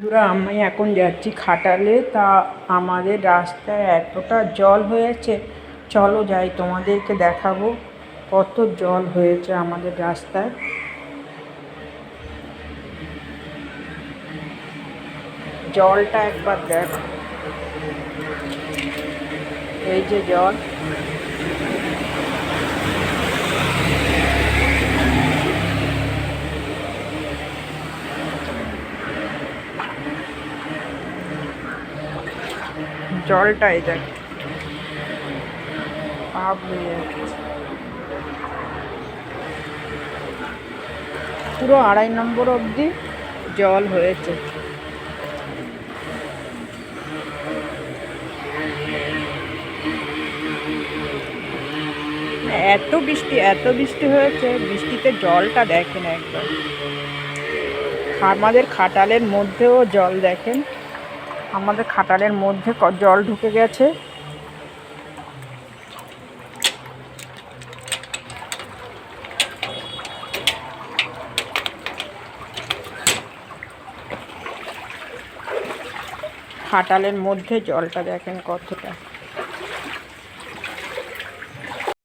বন্ধুরা, আমি এখন যাচ্ছি খাটালে। তা আমাদের রাস্তায় এতটা জল হয়েছে, চলো যাই, তোমাদেরকে দেখাবো কত জল হয়েছে আমাদের রাস্তায়। জলটা একবার দেখো, এই যে জল। জলটাই দেখ, পাপ হয়ে যাচ্ছে। পুরো 2.5 নম্বর অবধি জল হয়েছে। এত বৃষ্টি হয়েছে, বৃষ্টিতে জলটা দেখেন একবার। আমাদের খাটালের মধ্যেও জল দেখেন, আমাদের খাটালের মধ্যে জল ঢুকে গেছে। খাটালের মধ্যে জলটা দেখেন কতটা।